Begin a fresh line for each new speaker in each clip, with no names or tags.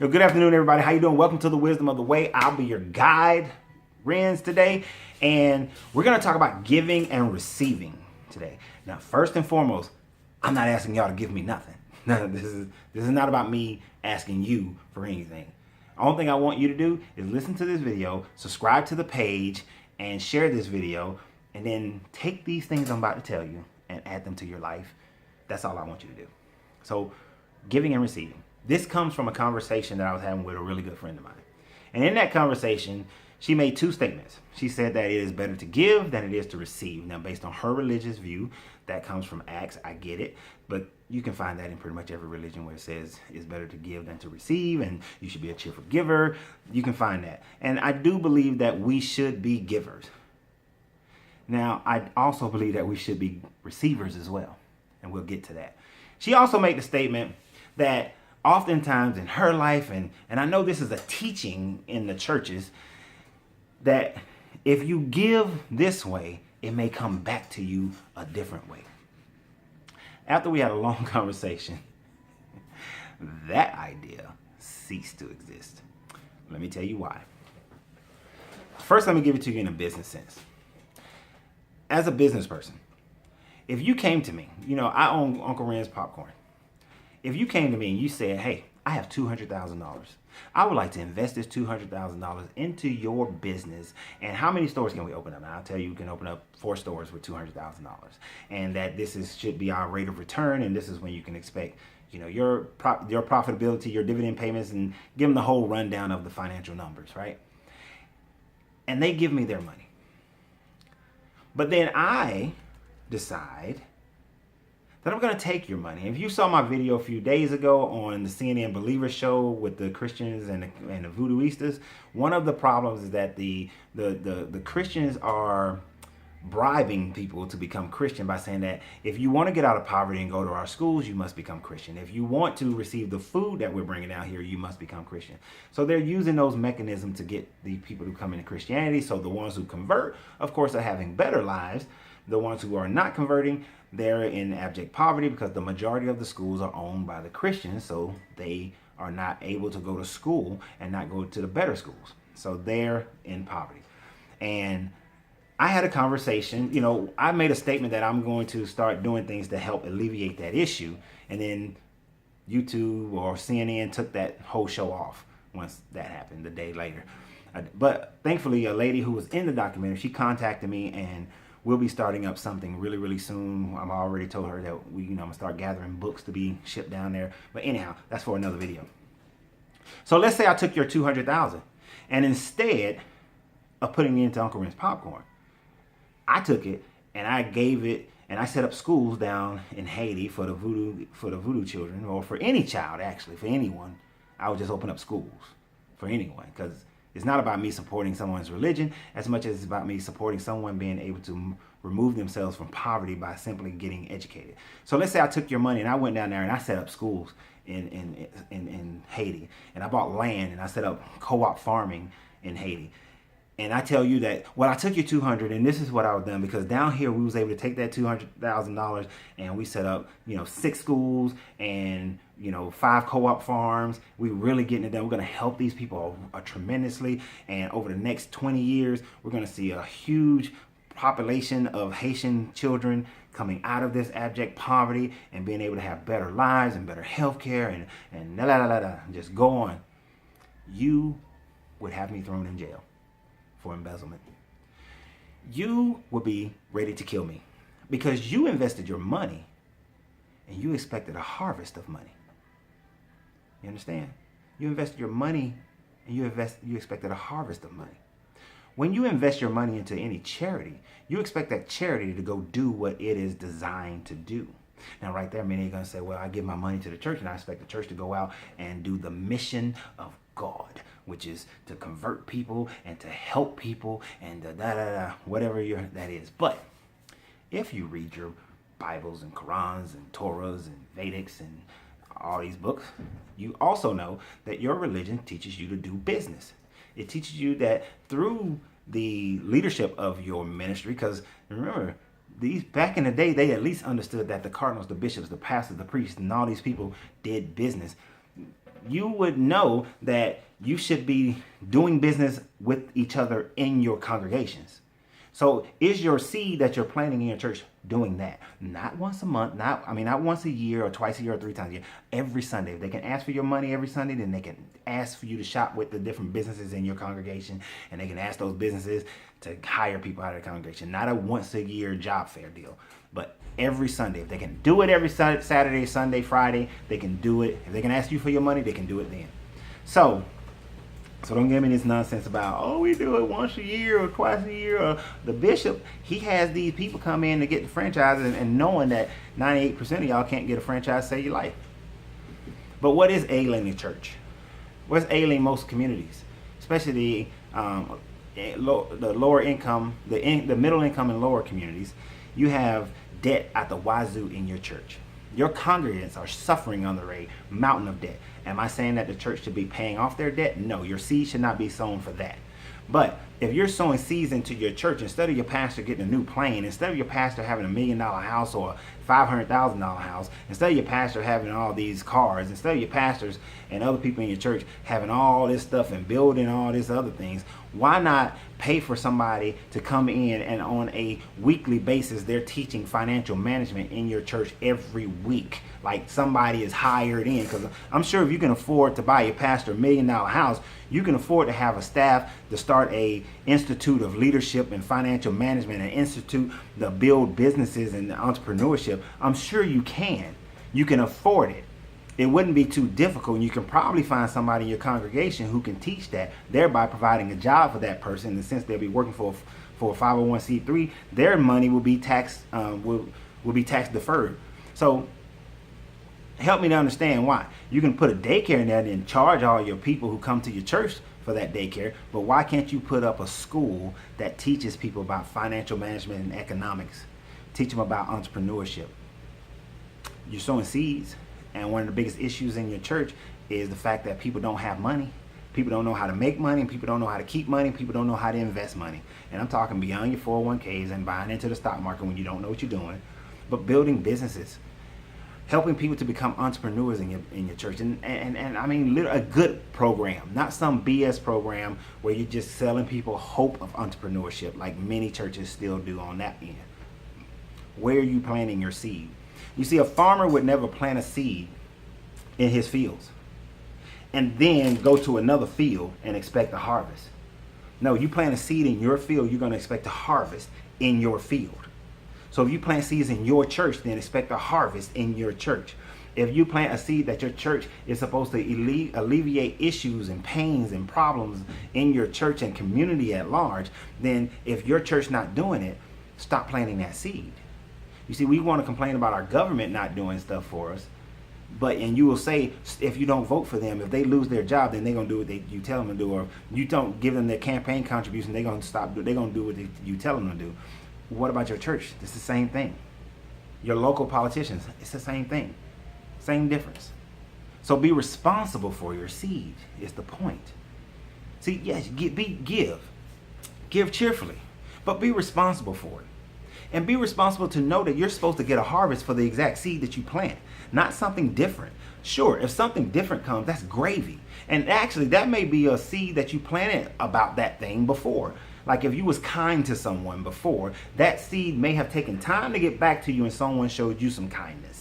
Yo, good afternoon, everybody. How you doing? Welcome to the Wisdom of the Way. I'll be your guide, Renz, today, and we're going to talk about giving and receiving today. Now, first and foremost, I'm not asking y'all to give me nothing. No, this is not about me asking you for anything. The only thing I want you to do is listen to this video, subscribe to the page, and share this video, and then take these things I'm about to tell you and add them to your life. That's all I want you to do. So, giving and receiving. This comes from a conversation that I was having with a really good friend of mine. And in that conversation, she made two statements. She said that it is better to give than it is to receive. Now, based on her religious view, that comes from Acts. I get it. But you can find that in pretty much every religion where it says it's better to give than to receive, and you should be a cheerful giver. You can find that. And I do believe that we should be givers. Now, I also believe that we should be receivers as well. And we'll get to that. She also made the statement that oftentimes in her life, and I know this is a teaching in the churches, that if you give this way, it may come back to you a different way. After we had a long conversation, that idea ceased to exist. Let me tell you why. First, let me give it to you in a business sense. As a business person, if you came to me, I own Uncle Ren's Popcorn. If you came to me and you said, hey, I have $200,000. I would like to invest this $200,000 into your business. And how many stores can we open up? And I'll tell you, we can open up 4 stores with $200,000. And that should be our rate of return. And this is when you can expect, your profitability, your dividend payments, and give them the whole rundown of the financial numbers, right? And they give me their money. But then I decide that I'm going to take your money. If you saw my video a few days ago on the CNN Believer show with the Christians and the Voodooistas, one of the problems is that the Christians are bribing people to become Christian by saying that if you want to get out of poverty and go to our schools, you must become Christian. If you want to receive the food that we're bringing out here, you must become Christian. So they're using those mechanisms to get the people to come into Christianity. So the ones who convert, of course, are having better lives. The ones who are not converting, they're in abject poverty because the majority of the schools are owned by the Christians, so they are not able to go to school and not go to the better schools. So they're in poverty. And I had a conversation, I made a statement that I'm going to start doing things to help alleviate that issue. And then YouTube or CNN took that whole show off once that happened the day later. But thankfully, a lady who was in the documentary, she contacted me, and we'll be starting up something really, really soon. I'm already told her that I'm gonna start gathering books to be shipped down there. But anyhow, that's for another video. So let's say I took your $200,000, and instead of putting it into Uncle Ren's Popcorn, I took it and I gave it, and I set up schools down in Haiti for the voodoo children, or for any child, actually, for anyone. I would just open up schools for anyone, because it's not about me supporting someone's religion as much as it's about me supporting someone being able to remove themselves from poverty by simply getting educated. So let's say I took your money and I went down there and I set up schools in Haiti, and I bought land and I set up co-op farming in Haiti. And I tell you that, well, I took your $200,000, and this is what I was done, because down here we was able to take that $200,000 and we set up, 6 schools and 5 co-op farms. We really getting it done. We're going to help these people tremendously, and over the next 20 years, we're going to see a huge population of Haitian children coming out of this abject poverty and being able to have better lives and better health care and just go on. You would have me thrown in jail for embezzlement. You would be ready to kill me because you invested your money and you expected a harvest of money. You understand? You invested your money and you expected a harvest of money. When you invest your money into any charity, you expect that charity to go do what it is designed to do. Now, right there, many are going to say, well, I give my money to the church and I expect the church to go out and do the mission of God, which is to convert people and to help people and whatever that is. But if you read your Bibles and Qurans and Torahs and Vedics and all these books, you also know that your religion teaches you to do business. It teaches you that through the leadership of your ministry, because remember, these back in the day, they at least understood that the cardinals, the bishops, the pastors, the priests, and all these people did business. you would know that you should be doing business with each other in your congregations. So is your seed that you're planting in your church doing that? Not once a month, not once a year or twice a year or 3 times a year. Every Sunday. If they can ask for your money every Sunday, then they can ask for you to shop with the different businesses in your congregation, and they can ask those businesses to hire people out of the congregation. Not a once a year job fair deal, but every Sunday. If they can do it every Saturday, Sunday, Friday, they can do it. If they can ask you for your money, they can do it then. So don't give me this nonsense about, oh, we do it once a year or twice a year. Or the bishop, he has these people come in to get the franchises, and knowing that 98% of y'all can't get a franchise, save your life. But what is ailing the church? What's ailing most communities, especially the lower income, the middle income and lower communities? You have debt at the wazoo in your church. Your congregants are suffering under a mountain of debt. Am I saying that the church should be paying off their debt? No, your seed should not be sown for that. But if you're sowing seeds into your church, instead of your pastor getting a new plane, instead of your pastor having $1 million house or a $500,000 house, instead of your pastor having all these cars, instead of your pastors and other people in your church having all this stuff and building all these other things, why not pay for somebody to come in and on a weekly basis they're teaching financial management in your church every week? Like somebody is hired in, because I'm sure if you can afford to buy your pastor $1 million house, you can afford to have a staff to start a institute of leadership and financial management, an institute to build businesses and entrepreneurship. I'm sure you can. You can afford it. It wouldn't be too difficult, and you can probably find somebody in your congregation who can teach that, thereby providing a job for that person. In the sense they'll be working for a 501c3, their money will be tax will be tax deferred. So help me to understand why. You can put a daycare in there and charge all your people who come to your church for that daycare, but why can't you put up a school that teaches people about financial management and economics, teach them about entrepreneurship? You're sowing seeds, and one of the biggest issues in your church is the fact that people don't have money. People don't know how to make money, and people don't know how to keep money, people don't know how to invest money. And I'm talking beyond your 401ks and buying into the stock market when you don't know what you're doing, but building businesses, helping people to become entrepreneurs in your church. And I mean, a good program, not some BS program where you're just selling people hope of entrepreneurship like many churches still do on that end. Where are you planting your seed? You see, a farmer would never plant a seed in his fields and then go to another field and expect a harvest. No, you plant a seed in your field, you're going to expect a harvest in your field. So if you plant seeds in your church, then expect a harvest in your church. If you plant a seed that your church is supposed to alleviate issues and pains and problems in your church and community at large, then if your church not doing it, stop planting that seed. You see, we want to complain about our government not doing stuff for us, and you will say, if you don't vote for them, if they lose their job, then they're going to do what you tell them to do, or you don't give them their campaign contribution, they're going to do what you tell them to do. What about your church? It's the same thing. Your local politicians, it's the same thing. Same difference. So be responsible for your seed is the point. See, yes, give cheerfully, but be responsible for it. And be responsible to know that you're supposed to get a harvest for the exact seed that you plant, not something different. Sure, if something different comes, that's gravy. And actually, that may be a seed that you planted about that thing before. Like if you was kind to someone before, that seed may have taken time to get back to you and someone showed you some kindness.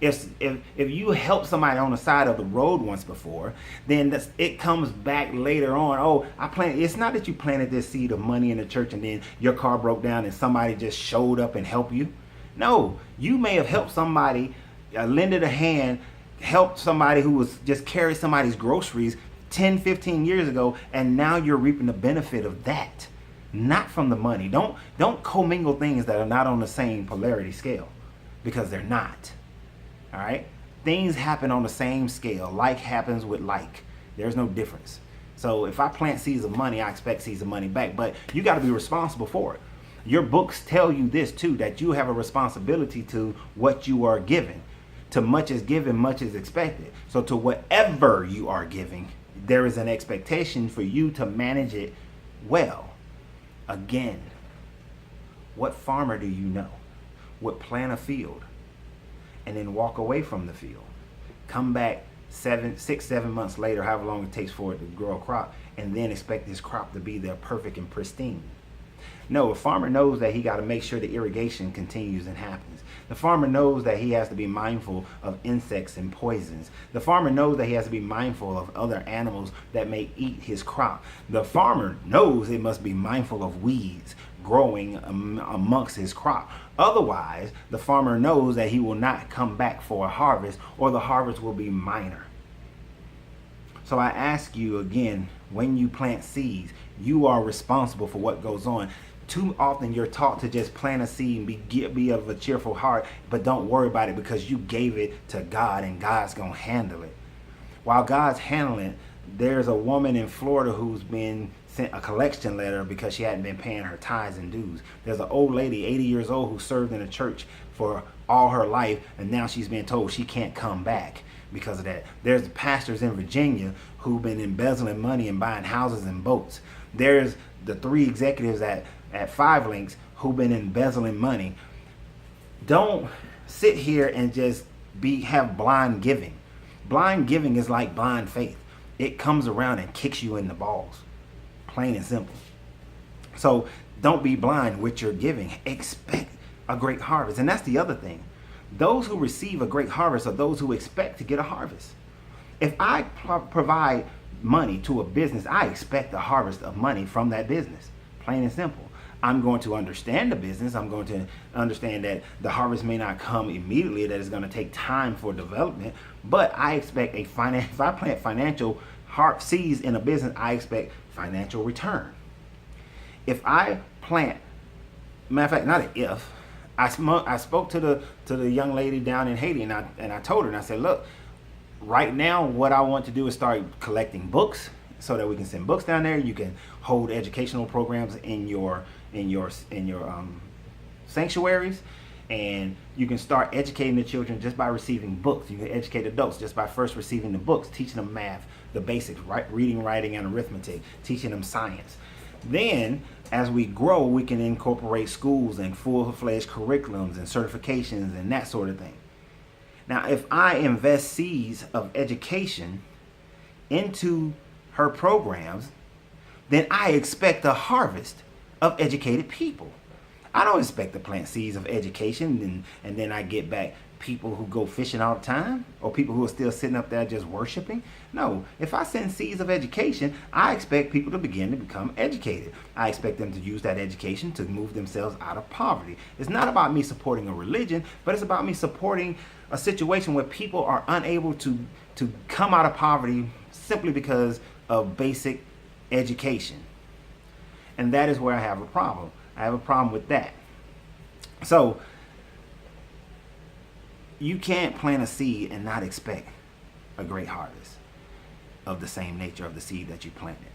If you helped somebody on the side of the road once before, then it comes back later on. Oh, it's not that you planted this seed of money in the church and then your car broke down and somebody just showed up and helped you. No, you may have helped somebody, lended a hand, helped somebody who was just carrying somebody's groceries 10, 15 years ago, and now you're reaping the benefit of that, not from the money. Don't commingle things that are not on the same polarity scale, because they're not. All right? Things happen on the same scale. Like happens with like. There's no difference. So if I plant seeds of money, I expect seeds of money back, but you got to be responsible for it. Your books tell you this too, that you have a responsibility to what you are given. To much is given, much is expected. So to whatever you are giving, there is an expectation for you to manage it well. Again, what farmer do you know would plant a field and then walk away from the field, come back six, 7 months later, however long it takes for it to grow a crop, and then expect this crop to be there perfect and pristine. No, a farmer knows that he got to make sure the irrigation continues and happens. The farmer knows that he has to be mindful of insects and poisons. The farmer knows that he has to be mindful of other animals that may eat his crop. The farmer knows he must be mindful of weeds growing amongst his crop. Otherwise, the farmer knows that he will not come back for a harvest, or the harvest will be minor. So I ask you again, when you plant seeds, you are responsible for what goes on. Too often you're taught to just plant a seed and be of a cheerful heart, but don't worry about it because you gave it to God and God's going to handle it. While God's handling it, there's a woman in Florida who's been sent a collection letter because she hadn't been paying her tithes and dues. There's an old lady, 80 years old, who served in a church for all her life, and now she's been told she can't come back because of that. There's pastors in Virginia who've been embezzling money and buying houses and boats. There's the 3 executives at 5 Links who've been embezzling money. Don't sit here and just have blind giving. Blind giving is like blind faith. It comes around and kicks you in the balls. Plain and simple. So don't be blind with your giving. Expect a great harvest. And that's the other thing. Those who receive a great harvest are those who expect to get a harvest. If I provide money to a business, I expect a harvest of money from that business. Plain and simple. I'm going to understand the business. I'm going to understand that the harvest may not come immediately, that it's going to take time for development, but I expect if I plant financial seeds in a business, I expect financial return. If I plant, matter of fact, not an if, I spoke to the young lady down in Haiti, and I told her, and I said, look, right now what I want to do is start collecting books so that we can send books down there. You can hold educational programs in your sanctuaries, and you can start educating the children just by receiving books. You can educate adults just by first receiving the books, teaching them math, the basics, right? Reading, writing, and arithmetic, teaching them science. Then, as we grow, we can incorporate schools and full-fledged curriculums and certifications and that sort of thing. Now, if I invest seeds of education into her programs, then I expect a harvest of educated people. I don't expect to plant seeds of education and then I get back people who go fishing all the time, or people who are still sitting up there just worshiping. No, if I send seeds of education, I expect people to begin to become educated. I expect them to use that education to move themselves out of poverty. It's not about me supporting a religion, but it's about me supporting a situation where people are unable to come out of poverty simply because of basic education. And that is where I have a problem. I have a problem with that. So you can't plant a seed and not expect a great harvest of the same nature of the seed that you planted.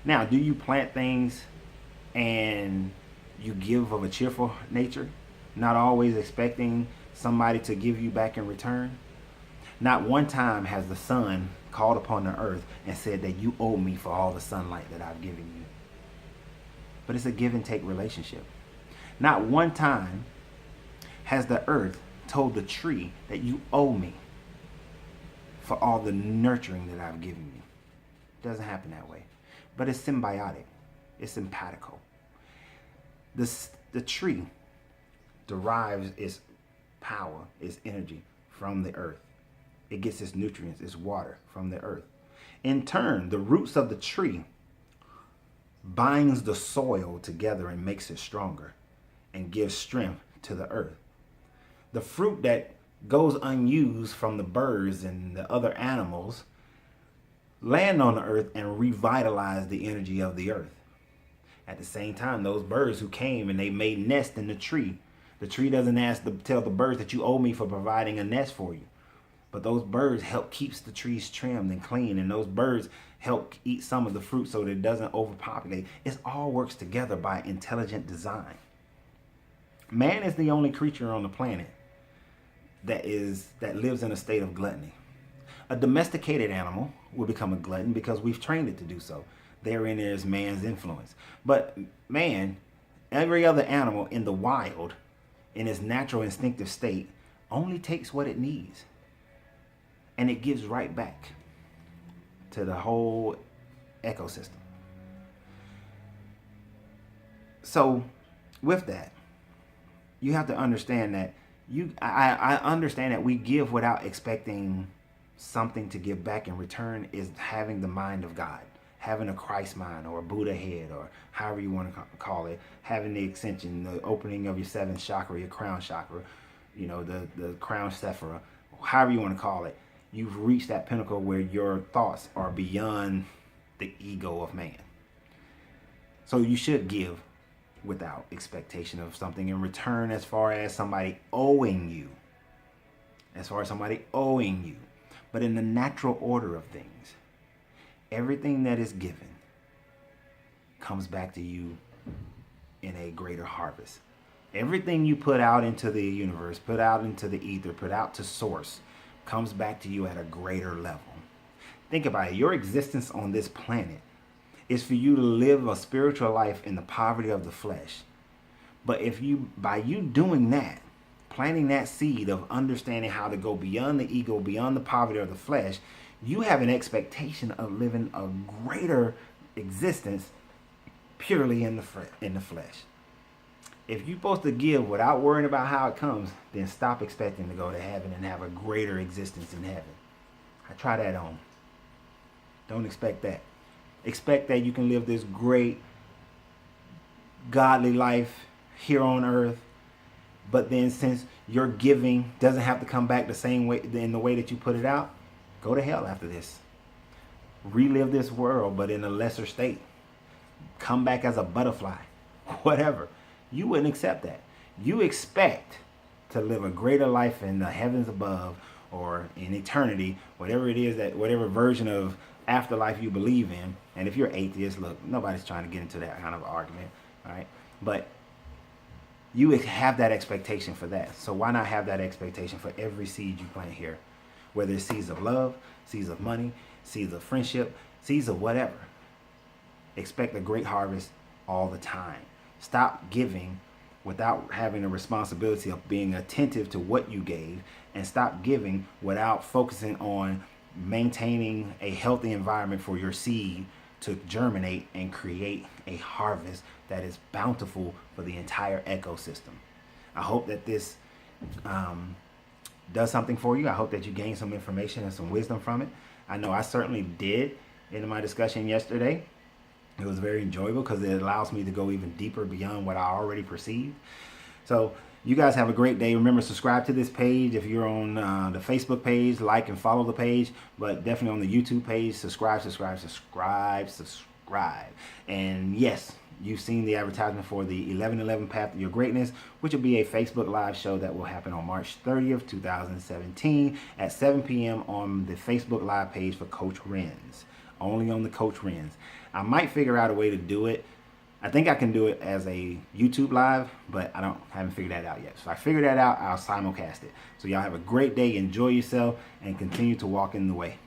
Now, do you plant things and you give of a cheerful nature, not always expecting somebody to give you back in return? Not one time has the sun called upon the earth and said that you owe me for all the sunlight that I've given you. But it's a give and take relationship. Not one time has the earth told the tree that you owe me for all the nurturing that I've given you. It doesn't happen that way. But it's symbiotic. It's simpatico. The tree derives its power, its energy from the earth. It gets its nutrients, its water from the earth. In turn, the roots of the tree binds the soil together and makes it stronger and gives strength to the earth. The fruit that goes unused from the birds and the other animals land on the earth and revitalize the energy of the earth. At the same time, those birds who came and they made nest in the tree doesn't tell the birds that you owe me for providing a nest for you. But those birds help keeps the trees trimmed and clean, and those birds help eat some of the fruit so that it doesn't overpopulate. It all works together by intelligent design. Man is the only creature on the planet that lives in a state of gluttony. A domesticated animal will become a glutton because we've trained it to do so. Therein is man's influence. But man, every other animal in the wild, in its natural instinctive state, only takes what it needs. and it gives right back to the whole ecosystem. So with that, you have to understand that I understand that we give without expecting something to give back in return is having the mind of God, having a Christ mind or a Buddha head or however you want to call it, having the extension, the opening of your seventh chakra, your crown chakra, the crown sephira, however you want to call it. You've reached that pinnacle where your thoughts are beyond the ego of man. So you should give without expectation of something in return, as far as somebody owing you. But in the natural order of things, everything that is given comes back to you in a greater harvest. Everything you put out into the universe, put out into the ether, put out to source, comes back to you at a greater level. Think about it. Your existence on this planet is for you to live a spiritual life in the poverty of the flesh. But by you doing that, planting that seed of understanding how to go beyond the ego, beyond the poverty of the flesh, you have an expectation of living a greater existence purely in the flesh. If you're supposed to give without worrying about how it comes, then stop expecting to go to heaven and have a greater existence in heaven. I try that on. Don't expect that. Expect that you can live this great godly life here on earth, but then since your giving doesn't have to come back the same way, in the way that you put it out, go to hell after this. Relive this world, but in a lesser state. Come back as a butterfly, whatever. You wouldn't accept that. You expect to live a greater life in the heavens above or in eternity, whatever it is, that whatever version of afterlife you believe in. And if you're atheist, look, nobody's trying to get into that kind of argument, all right? But you have that expectation for that. So why not have that expectation for every seed you plant here? Whether it's seeds of love, seeds of money, seeds of friendship, seeds of whatever. Expect a great harvest all the time. Stop giving without having a responsibility of being attentive to what you gave, and stop giving without focusing on maintaining a healthy environment for your seed to germinate and create a harvest that is bountiful for the entire ecosystem. I hope that this does something for you. I hope that you gain some information and some wisdom from it. I know I certainly did in my discussion yesterday. It was very enjoyable because it allows me to go even deeper beyond what I already perceived. So you guys have a great day. Remember, subscribe to this page. If you're on the Facebook page, like and follow the page. But definitely on the YouTube page, subscribe. And yes, you've seen the advertisement for the 1111 Path to Your Greatness, which will be a Facebook Live show that will happen on March 30th, 2017 at 7 p.m. on the Facebook Live page for Coach Renz. Only on the Coach Renz. I might figure out a way to do it. I think I can do it as a YouTube live, but haven't figured that out yet. So I figure that out, I'll simulcast it. So y'all have a great day, enjoy yourself, and continue to walk in the way.